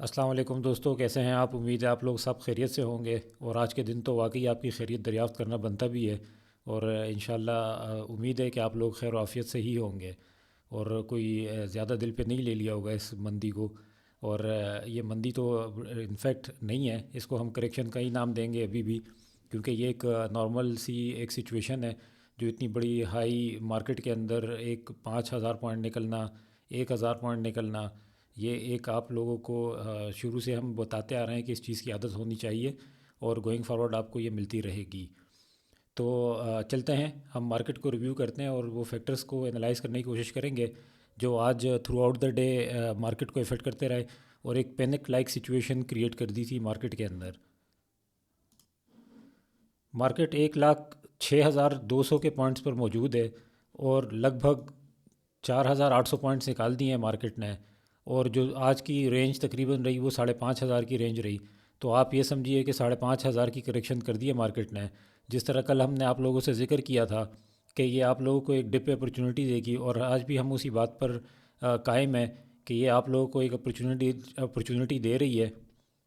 अस्सलाम वालेकुम दोस्तों, कैसे हैं आप? उम्मीद है आप लोग सब खैरियत से होंगे। और आज के दिन तो वाकई आपकी खैरियत दरियाफ़्त करना बनता भी है। और इंशाल्लाह उम्मीद है कि आप लोग खैर आफियत से ही होंगे और कोई ज़्यादा दिल पे नहीं ले लिया होगा इस मंदी को। और ये मंदी तो इनफेक्ट नहीं है, इसको हम करेक्शन का ही नाम देंगे अभी भी, क्योंकि ये एक नॉर्मल सी एक सिचुएशन है। जो इतनी बड़ी हाई मार्केट के अंदर एक 5,000 पॉइंट निकलना, 1,000 पॉइंट निकलना, ये एक आप लोगों को शुरू से हम बताते आ रहे हैं कि इस चीज़ की आदत होनी चाहिए और गोइंग फॉरवर्ड आपको ये मिलती रहेगी। तो चलते हैं, हम मार्केट को रिव्यू करते हैं और वो फैक्टर्स को एनालाइज करने की कोशिश करेंगे जो आज through out the day market को इफ़ेक्ट करते रहे और एक पैनिक लाइक सिचुएशन क्रिएट कर दी थी मार्केट के अंदर। मार्केट 1,06,200 के पॉइंट्स पर मौजूद है और लगभग 4,800 पॉइंट्स निकाल दिए हैं मार्केट ने। और जो आज की रेंज तकरीबन रही वो 5,500 की रेंज रही। तो आप ये समझिए कि 5,500 की करेक्शन कर दी है मार्केट ने। जिस तरह कल हमने आप लोगों से ज़िक्र किया था कि ये आप लोगों को एक डिप अपॉर्चुनिटी देगी, और आज भी हम उसी बात पर कायम है कि ये आप लोगों को एक अपॉर्चुनिटी दे रही है।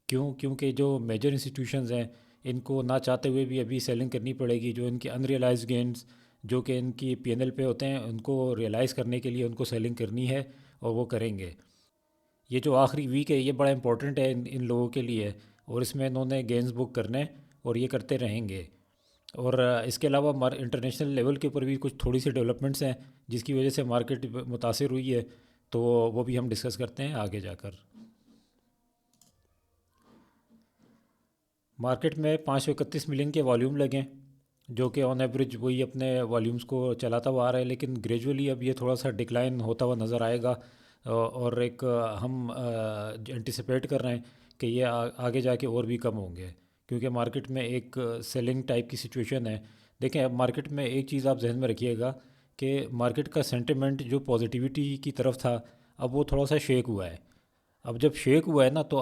क्योंकि जो मेजर इंस्टीट्यूशंस हैं इनको ना चाहते हुए भी अभी सेलिंग करनी पड़ेगी। जो इनके अनरियलाइज गेंस जो कि इनकी पीएनएल पे होते हैं उनको रियलाइज़ करने के लिए उनको सेलिंग करनी है और वो करेंगे। ये जो आखिरी वीक है ये बड़ा इंपॉर्टेंट है इन लोगों के लिए, और इसमें इन्होंने गेंस बुक करने और ये करते रहेंगे। और इसके अलावा इंटरनेशनल लेवल के ऊपर भी कुछ थोड़ी सी डेवलपमेंट्स हैं जिसकी वजह से मार्केट मुतासिर हुई है। तो वो भी हम डिस्कस करते हैं आगे जाकर। मार्केट में 531 मिलियन के वॉल्यूम लगे, जो कि ऑन एवरेज वही अपने वॉल्यूम्स को चलाता हुआ आ रहा है, लेकिन ग्रेजुअली अब ये थोड़ा सा डिक्लाइन होता हुआ नज़र आएगा। और एक हम एंटिसिपेट कर रहे हैं कि ये आगे जाके और भी कम होंगे, क्योंकि मार्केट में एक सेलिंग टाइप की सिचुएशन है। देखें, अब मार्केट में एक चीज़ आप जहन में रखिएगा कि मार्केट का सेंटिमेंट जो पॉजिटिविटी की तरफ था अब वो थोड़ा सा शेक हुआ है। अब जब शेक हुआ है ना, तो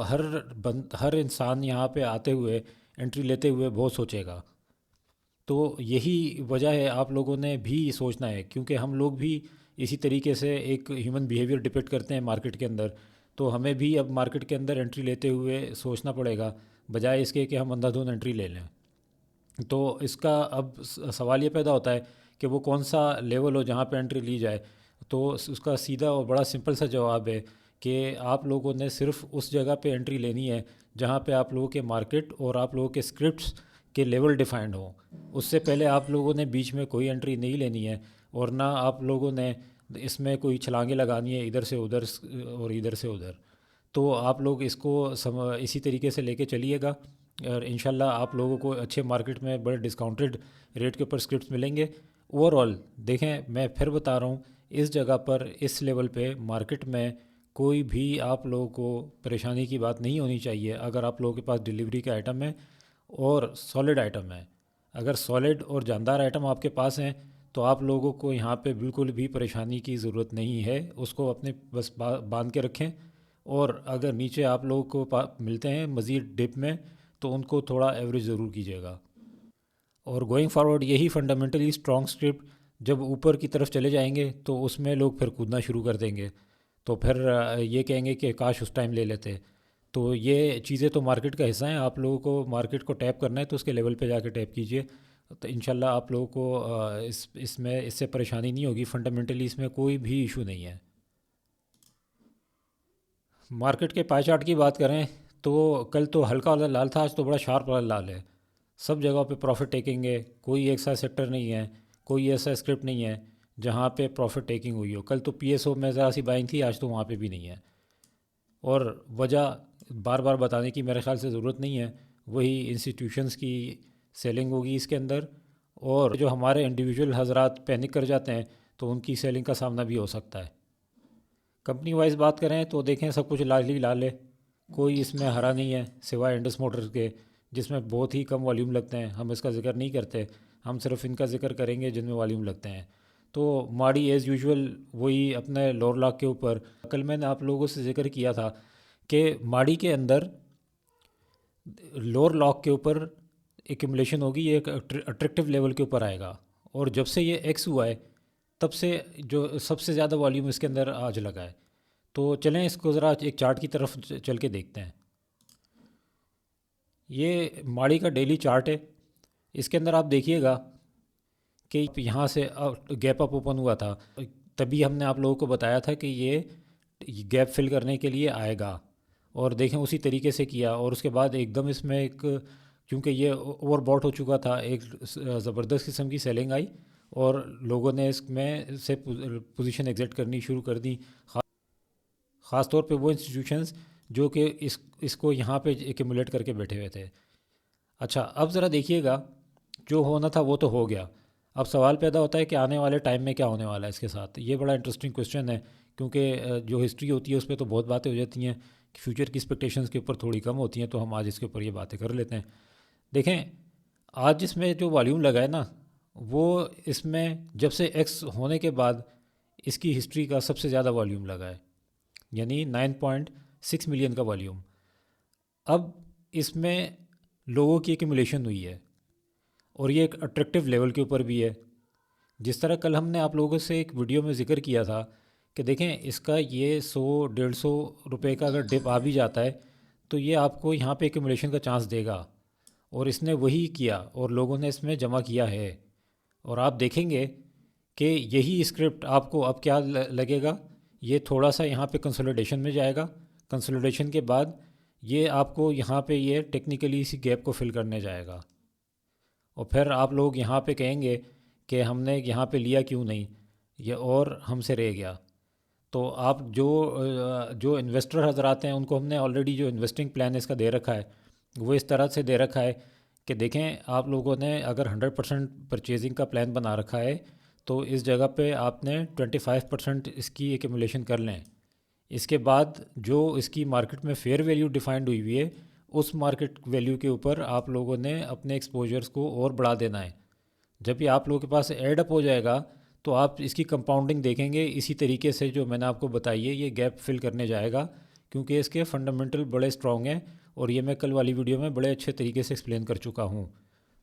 हर इंसान यहाँ पे आते हुए, एंट्री लेते हुए बहुत सोचेगा। तो यही वजह है आप लोगों ने भी सोचना है, क्योंकि हम लोग भी इसी तरीके से एक ह्यूमन बिहेवियर डिपेक्ट करते हैं मार्केट के अंदर। तो हमें भी अब मार्केट के अंदर एंट्री लेते हुए सोचना पड़ेगा, बजाय इसके कि हम अंधाधुंध एंट्री ले लें। तो इसका अब सवाल ये पैदा होता है कि वो कौन सा लेवल हो जहाँ पे एंट्री ली जाए। तो उसका सीधा और बड़ा सिंपल सा जवाब है कि आप लोगों ने सिर्फ उस जगह पे एंट्री लेनी है जहाँ पे आप लोगों के मार्केट और आप लोगों के स्क्रिप्ट्स के लेवल डिफाइंड हो। उससे पहले आप लोगों ने बीच में कोई एंट्री नहीं लेनी है, और ना आप लोगों ने इसमें कोई छलांगे लगानी है इधर से उधर और इधर से उधर। तो आप लोग इसको इसी तरीके से लेके चलिएगा, और इंशाल्लाह आप लोगों को अच्छे मार्केट में बड़े डिस्काउंटेड रेट के ऊपर स्क्रिप्ट्स मिलेंगे। ओवरऑल देखें, मैं फिर बता रहा हूँ, इस जगह पर इस लेवल पे मार्केट में कोई भी आप लोगों को परेशानी की बात नहीं होनी चाहिए अगर आप लोगों के पास डिलीवरी का आइटम है और सॉलिड आइटम है। अगर सॉलिड और जानदार आइटम आपके पास हैं तो आप लोगों को यहाँ पे बिल्कुल भी परेशानी की ज़रूरत नहीं है, उसको अपने बस बांध के रखें। और अगर नीचे आप लोगों को मिलते हैं मज़ीद डिप में, तो उनको थोड़ा एवरेज ज़रूर कीजिएगा। और गोइंग फॉरवर्ड यही फंडामेंटली स्ट्रॉन्ग स्क्रिप्ट जब ऊपर की तरफ चले जाएंगे तो उसमें लोग फिर कूदना शुरू कर देंगे। तो फिर ये कहेंगे कि काश उस टाइम ले लेते। तो ये चीज़ें तो मार्केट का हिस्सा हैं, आप लोगों को मार्केट को टैप करना है तो उसके लेवल पे जाके टैप कीजिए। तो इंशाल्लाह आप लोगों को इसमें इससे परेशानी नहीं होगी। फंडामेंटली इसमें कोई भी इशू नहीं है। मार्केट के पाई चार्ट की बात करें तो कल तो हल्का वाला लाल था, आज तो बड़ा शार्प वाला लाल है। सब जगह पे प्रॉफिट टेकिंग है, कोई एक सा सेक्टर नहीं है, कोई ऐसा स्क्रिप्ट नहीं है जहाँ पे प्रॉफिट टेकिंग हुई हो। कल तो पीएसओ में ज़रा सी बाइंग थी, आज तो वहाँ पे भी नहीं है। और वजह बार बार बताने की मेरे ख्याल से ज़रूरत नहीं है, वही इंस्टीट्यूशंस की सेलिंग होगी इसके अंदर। और जो हमारे इंडिविजुअल हजरात पैनिक कर जाते हैं तो उनकी सेलिंग का सामना भी हो सकता है। कंपनी वाइज बात करें तो देखें, सब कुछ लाल ही लाल है, कोई इसमें हरा नहीं है सिवाय इंडस मोटर्स के, जिसमें बहुत ही कम वॉल्यूम लगते हैं। हम इसका जिक्र नहीं करते, हम सिर्फ इनका जिक्र करेंगे जिनमें वॉल्यूम लगते हैं। तो माड़ी एज़ यूजुअल वही अपने लोअर लॉक के ऊपर। कल मैंने आप लोगों से जिक्र किया था कि माड़ी के अंदर लोअर लॉक के ऊपर एक्यूमुलेशन होगी, ये एक अट्रैक्टिव लेवल के ऊपर आएगा। और जब से ये एक्स हुआ है तब से जो सबसे ज़्यादा वॉल्यूम इसके अंदर आज लगा है। तो चलें इसको ज़रा एक चार्ट की तरफ चल के देखते हैं। ये माड़ी का डेली चार्ट है। इसके अंदर आप देखिएगा कि यहाँ से गैप अप ओपन हुआ था, तभी हमने आप लोगों को बताया था कि ये गैप फिल करने के लिए आएगा, और देखें उसी तरीके से किया। और उसके बाद एकदम इसमें एक, क्योंकि ये ओवरबॉट हो चुका था, एक ज़बरदस्त किस्म की सेलिंग आई और लोगों ने इसमें से पोजीशन एग्जिट करनी शुरू कर दी। ख़ास तौर पे वो इंस्टीट्यूशंस जो कि इसको यहाँ पे एक्यूमुलेट करके बैठे हुए थे। अच्छा, अब ज़रा देखिएगा, जो होना था वो तो हो गया। अब सवाल पैदा होता है कि आने वाले टाइम में क्या होने वाला है इसके साथ। ये बड़ा इंटरेस्टिंग क्वेश्चन है, क्योंकि जो हिस्ट्री होती है उस पर तो बहुत बातें हो जाती हैं, फ्यूचर की एक्सपेक्टेशंस के ऊपर थोड़ी कम होती हैं। तो हम आज इसके ऊपर ये बातें कर लेते हैं। देखें, आज इसमें जो वॉल्यूम लगा है ना, वो इसमें जब से एक्स होने के बाद इसकी हिस्ट्री का सबसे ज़्यादा वॉल्यूम लगा है, यानी 9.6 मिलियन का वॉल्यूम। अब इसमें लोगों की एक्यूमुलेशन हुई है और ये एक अट्रैक्टिव लेवल के ऊपर भी है। जिस तरह कल हमने आप लोगों से एक वीडियो में ज़िक्र किया था कि देखें, इसका ये 100-150 रुपए का अगर डिप आ भी जाता है तो ये आपको यहाँ पे एक्यूमुलेशन का चांस देगा, और इसने वही किया और लोगों ने इसमें जमा किया है। और आप देखेंगे कि यही स्क्रिप्ट आपको अब क्या लगेगा, ये थोड़ा सा यहाँ पे कंसोलिडेशन में जाएगा। कंसोलिडेशन के बाद ये आपको यहाँ पे ये टेक्निकली इसी गैप को फिल करने जाएगा, और फिर आप लोग यहाँ पे कहेंगे कि हमने यहाँ पे लिया क्यों नहीं, ये और हमसे रह गया। तो आप जो इन्वेस्टर हजरात हैं उनको हमने ऑलरेडी जो इन्वेस्टिंग प्लान इसका दे रखा है वो इस तरह से दे रखा है कि देखें, आप लोगों ने अगर 100% परचेजिंग का प्लान बना रखा है तो इस जगह पे आपने 25% इसकी एक्यूमुलेशन कर लें। इसके बाद जो इसकी मार्केट में फेयर वैल्यू डिफाइंड हुई हुई है, उस मार्केट वैल्यू के ऊपर आप लोगों ने अपने एक्सपोजर्स को और बढ़ा देना है। जब ये आप लोगों के पास एड अप हो जाएगा तो आप इसकी कंपाउंडिंग देखेंगे इसी तरीके से जो मैंने आपको बताई है, ये गैप फिल करने जाएगा, क्योंकि इसके फंडामेंटल बड़े स्ट्रॉन्ग हैं और ये मैं कल वाली वीडियो में बड़े अच्छे तरीके से एक्सप्लेन कर चुका हूँ।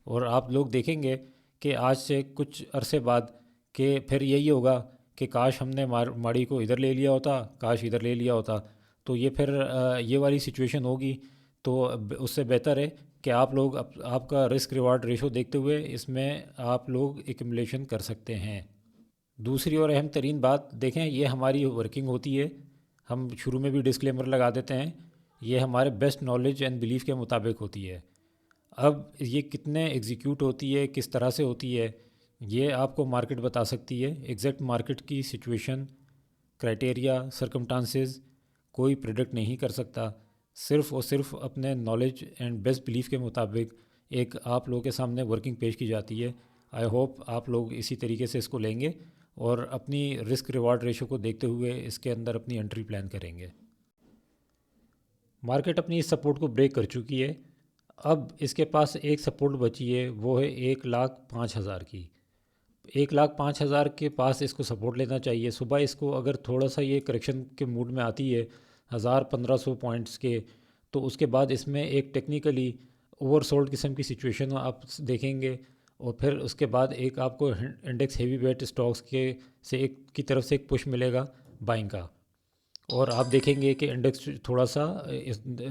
और आप लोग देखेंगे कि आज से कुछ अरसे बाद कि फिर यही होगा कि काश हमने माड़ी को इधर ले लिया होता, काश इधर ले लिया होता। तो ये फिर ये वाली सिचुएशन होगी। तो उससे बेहतर है कि आप लोग आपका रिस्क रिवार्ड रेशो देखते हुए इसमें आप लोग एक्यूमुलेशन कर सकते हैं। दूसरी और अहम तरीन बात, देखें, ये हमारी वर्किंग होती है। हम शुरू में भी डिस्क्लेमर लगा देते हैं, ये हमारे बेस्ट नॉलेज एंड बिलीफ के मुताबिक होती है। अब ये कितने एग्जीक्यूट होती है, किस तरह से होती है, ये आपको मार्केट बता सकती है। एग्जैक्ट मार्केट की सिचुएशन, क्राइटेरिया, सरकमस्टांसेस कोई प्रिडिक्ट नहीं कर सकता। सिर्फ़ और सिर्फ अपने नॉलेज एंड बेस्ट बिलीफ के मुताबिक एक आप लोगों के सामने वर्किंग पेश की जाती है। आई होप आप लोग इसी तरीके से इसको लेंगे और अपनी रिस्क रिवार्ड रेशो को देखते हुए इसके अंदर अपनी एंट्री प्लान करेंगे। मार्केट अपनी इस सपोर्ट को ब्रेक कर चुकी है। अब इसके पास एक सपोर्ट बची है, वो है 1,05,000 की। 1,05,000 के पास इसको सपोर्ट लेना चाहिए। सुबह इसको अगर थोड़ा सा ये करेक्शन के मूड में आती है 1,000-1,500 पॉइंट्स के, तो उसके बाद इसमें एक टेक्निकली ओवरसोल्ड किस्म की सिचुएशन आप देखेंगे, और फिर उसके बाद एक आपको इंडेक्स हेवी वेट स्टॉक्स के से एक की तरफ से एक पुश मिलेगा बाइंग का, और आप देखेंगे कि इंडेक्स थोड़ा सा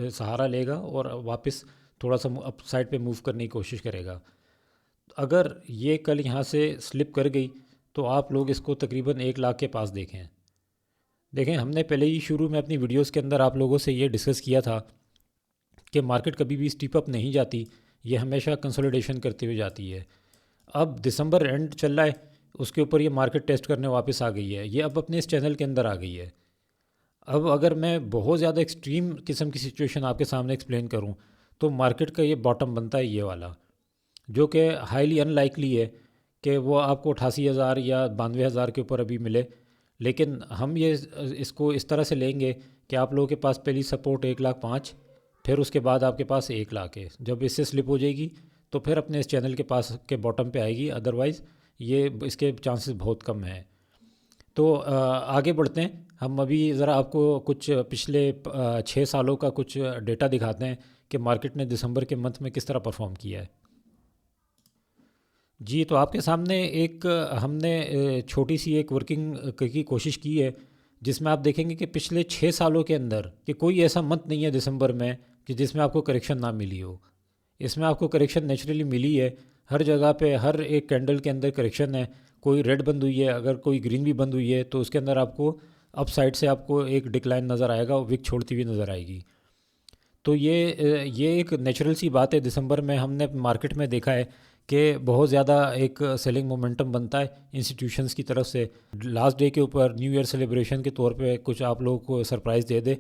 सहारा लेगा और वापस थोड़ा सा अप साइड पे मूव करने की कोशिश करेगा। अगर ये कल यहाँ से स्लिप कर गई तो आप लोग इसको तकरीबन 1 लाख के पास देखें, हमने पहले ही शुरू में अपनी वीडियोस के अंदर आप लोगों से ये डिस्कस किया था कि मार्केट कभी भी स्टीप अप नहीं जाती, ये हमेशा कंसोलिडेशन करते हुए जाती है। अब दिसंबर एंड चल रहा है, उसके ऊपर ये मार्केट टेस्ट करने वापस आ गई है। ये अब अपने इस चैनल के अंदर आ गई है। अब अगर मैं बहुत ज़्यादा एक्सट्रीम किस्म की सिचुएशन आपके सामने एक्सप्लेन करूं तो मार्केट का ये बॉटम बनता है ये वाला, जो कि हाईली अनलाइकली है कि वो आपको 88,000 या 92,000 के ऊपर अभी मिले। लेकिन हम ये इसको इस तरह से लेंगे कि आप लोगों के पास पहली सपोर्ट 1,05,000, फिर उसके बाद आपके पास 1 लाख है। जब इससे स्लिप हो जाएगी तो फिर अपने इस चैनल के पास के बॉटम पे आएगी, अदरवाइज़ ये इसके चांसेस बहुत कम हैं। तो आगे बढ़ते हैं। हम अभी ज़रा आपको कुछ पिछले 6 सालों का कुछ डेटा दिखाते हैं कि मार्केट ने दिसंबर के मंथ में किस तरह परफॉर्म किया है। जी, तो आपके सामने एक हमने छोटी सी एक वर्किंग की कोशिश की है जिसमें आप देखेंगे कि पिछले 6 सालों के अंदर कि कोई ऐसा मंथ नहीं है दिसंबर में कि जिसमें आपको करेक्शन ना मिली हो। इसमें आपको करेक्शन नेचुरली मिली है। हर जगह पे हर एक कैंडल के अंदर करेक्शन है। कोई रेड बंद हुई है, अगर कोई ग्रीन भी बंद हुई है तो उसके अंदर आपको अप साइड से आपको एक डिक्लाइन नज़र आएगा, विक छोड़ती हुई नज़र आएगी। तो ये एक नेचुरल सी बात है। दिसंबर में हमने मार्केट में देखा है कि बहुत ज़्यादा एक सेलिंग मोमेंटम बनता है इंस्टीट्यूशंस की तरफ से। लास्ट डे के ऊपर न्यू ईयर सेलिब्रेशन के तौर पे कुछ आप लोगों को सरप्राइज़ दे दे,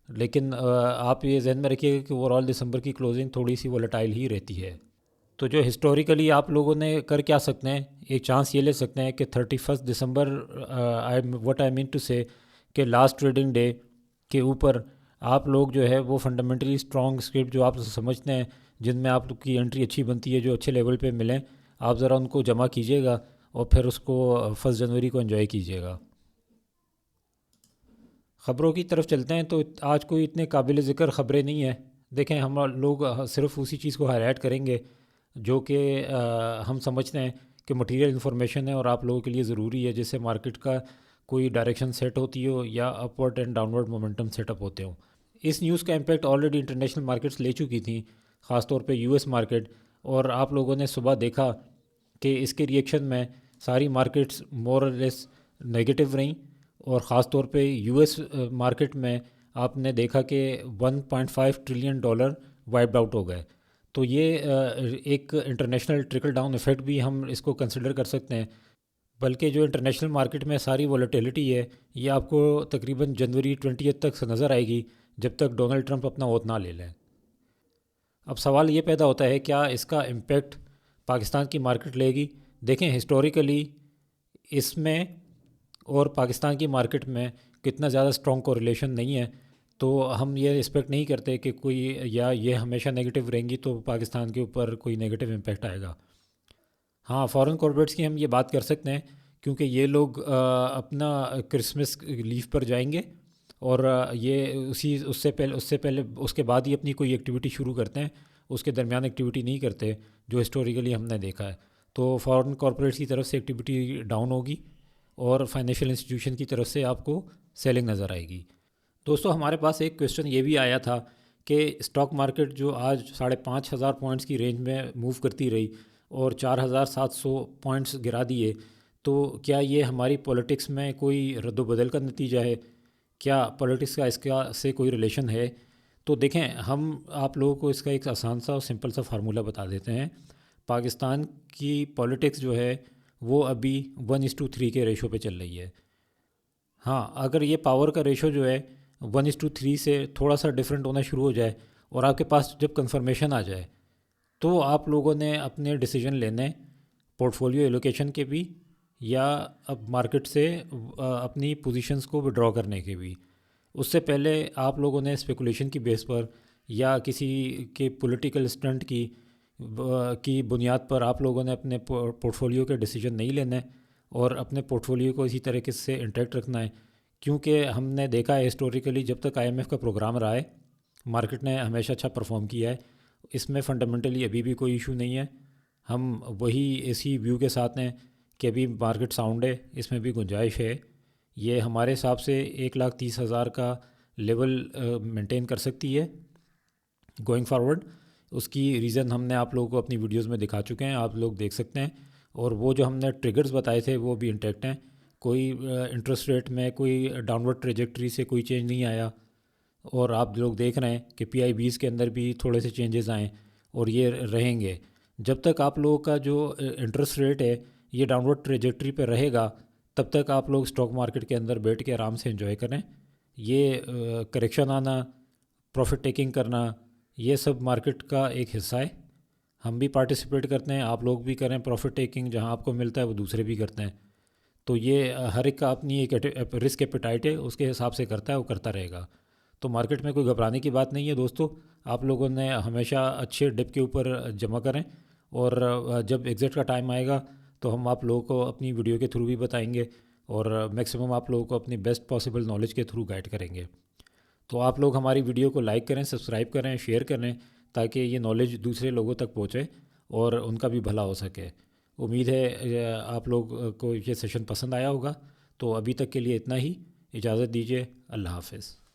लेकिन आप ये जहन में रखिएगा कि ओवरऑल दिसंबर की क्लोजिंग थोड़ी सी वोलेटाइल ही रहती है। तो जो हिस्टोरिकली आप लोगों ने कर क्या सकते हैं, एक चांस ये ले सकते हैं कि 31 दिसंबर, आई मीन टू से कि लास्ट ट्रेडिंग डे के ऊपर आप लोग जो है वो फंडामेंटली स्ट्रॉन्ग स्क्रिप्ट जो आप समझते हैं, जिनमें आप लोग की एंट्री अच्छी बनती है, जो अच्छे लेवल पे मिलें, आप ज़रा उनको जमा कीजिएगा और फिर उसको 1 जनवरी को एंजॉय कीजिएगा। ख़बरों की तरफ चलते हैं तो आज कोई इतने काबिल ज़िक्र ख़बरें नहीं है। देखें, हम लोग सिर्फ उसी चीज़ को हाईलाइट करेंगे जो कि हम समझते हैं कि मटेरियल इन्फॉर्मेशन है और आप लोगों के लिए ज़रूरी है, जिससे मार्केट का कोई डायरेक्शन सेट होती हो या upward and downward momentum setup होते हो। इस न्यूज़ का इम्पैक्ट ऑलरेडी इंटरनेशनल मार्केट्स ले चुकी थी, ख़ासतौर पे यूएस मार्केट। और आप लोगों ने सुबह देखा कि इसके रिएक्शन में सारी मार्केट्स मोर और लेस नेगेटिव रहीं, और ख़ास तौर पे यूएस मार्केट में आपने देखा कि 1.5 ट्रिलियन डॉलर वाइप्ड आउट हो गए। तो ये एक इंटरनेशनल ट्रिकल डाउन इफ़ेक्ट भी हम इसको कंसिडर कर सकते हैं। बल्कि जो इंटरनेशनल मार्केट में सारी वॉलेटिलिटी है, ये आपको तकरीबन जनवरी 20 तक से नज़र आएगी, जब तक डोनाल्ड ट्रंप अपना ओहद ना ले लें। अब सवाल ये पैदा होता है, क्या इसका इम्पेक्ट पाकिस्तान की मार्केट लेगी? देखें, हिस्टोरिकली इसमें और पाकिस्तान की मार्केट में कितना ज़्यादा स्ट्रॉन्ग कोरिलेशन नहीं है, तो हम ये एक्सपेक्ट नहीं करते कि कोई, या ये हमेशा नेगेटिव रहेंगी तो पाकिस्तान के ऊपर कोई नेगेटिव इम्पेक्ट आएगा। हाँ, फॉरेन कॉर्पोरेट्स की हम ये बात कर सकते हैं, क्योंकि ये लोग अपना क्रिसमस लीव पर जाएंगे और ये उससे पहले उसके बाद ही अपनी कोई एक्टिविटी शुरू करते हैं, उसके दरमियान एक्टिविटी नहीं करते, जो हिस्टोरिकली हमने देखा है। तो फॉरेन कॉर्पोरेट्स की तरफ से एक्टिविटी डाउन होगी और फाइनेंशियल इंस्टीट्यूशन की तरफ से आपको सेलिंग नज़र आएगी। दोस्तों, हमारे पास एक क्वेश्चन ये भी आया था कि स्टॉक मार्केट जो आज 5,500 पॉइंट्स की रेंज में मूव करती रही और 4,700 पॉइंट्स गिरा दिए, तो क्या ये हमारी पॉलिटिक्स में कोई रद्दोबदल का नतीजा है? क्या पॉलिटिक्स का इसका से कोई रिलेशन है? तो देखें, हम आप लोगों को इसका एक आसान सा और सिंपल सा फार्मूला बता देते हैं। पाकिस्तान की पॉलिटिक्स जो है वो अभी 1:3 के रेशो पे चल रही है। हाँ, अगर ये पावर का रेशो जो है 1:3 से थोड़ा सा डिफरेंट होना शुरू हो जाए और आपके पास जब कंफर्मेशन आ जाए, तो आप लोगों ने अपने डिसीजन लेने पोर्टफोलियो एलोकेशन के भी, या अब मार्केट से अपनी पोजीशंस को विड्रॉ करने के भी। उससे पहले आप लोगों ने स्पेकुलेशन की बेस पर या किसी के पॉलिटिकल स्टंट की बुनियाद पर आप लोगों ने अपने पोर्टफोलियो के डिसीजन नहीं लेने और अपने पोर्टफोलियो को इसी तरीके से इंटैक्ट रखना है। क्योंकि हमने देखा है हिस्टोरिकली, जब तक आईएमएफ का प्रोग्राम रहा है, मार्केट ने हमेशा अच्छा परफॉर्म किया है। इसमें फ़ंडामेंटली अभी भी कोई इशू नहीं है। हम वही इसी व्यू के साथ हैं कि अभी मार्केट साउंड है, इसमें भी गुंजाइश है। ये हमारे हिसाब से 1,30,000 का लेवल मेंटेन कर सकती है गोइंग फारवर्ड। उसकी रीज़न हमने आप लोगों को अपनी वीडियोस में दिखा चुके हैं, आप लोग देख सकते हैं। और वो जो हमने ट्रिगर्स बताए थे वो भी इंटैक्ट हैं। कोई इंटरेस्ट रेट में कोई डाउनवर्ड ट्रेजेक्ट्री से कोई चेंज नहीं आया, और आप लोग देख रहे हैं कि PIBs के अंदर भी थोड़े से चेंजेस आए और ये रहेंगे। जब तक आप लोगों का जो इंटरेस्ट रेट है ये डाउनवर्ड ट्रेजेक्ट्री पे रहेगा, तब तक आप लोग स्टॉक मार्केट के अंदर बैठ के आराम से एंजॉय करें। ये करेक्शन आना, प्रॉफिट टेकिंग करना, ये सब मार्केट का एक हिस्सा है। हम भी पार्टिसिपेट करते हैं, आप लोग भी करें प्रॉफिट टेकिंग, जहां आपको मिलता है वो दूसरे भी करते हैं। तो ये हर एक का अपनी एक रिस्क एपिटाइट है, उसके हिसाब से करता है, वो करता रहेगा। तो मार्केट में कोई घबराने की बात नहीं है दोस्तों। आप लोगों ने हमेशा अच्छे डिप के ऊपर जमा करें, और जब एग्ज़िट का टाइम आएगा तो हम आप लोगों को अपनी वीडियो के थ्रू भी बताएंगे, और मैक्सिमम आप लोगों को अपनी बेस्ट पॉसिबल नॉलेज के थ्रू गाइड करेंगे। तो आप लोग हमारी वीडियो को लाइक करें, सब्सक्राइब करें, शेयर करें, ताकि ये नॉलेज दूसरे लोगों तक पहुँचे और उनका भी भला हो सके। उम्मीद है आप लोग को ये सेशन पसंद आया होगा। तो अभी तक के लिए इतना ही। इजाज़त दीजिए। अल्लाह हाफ़िज़।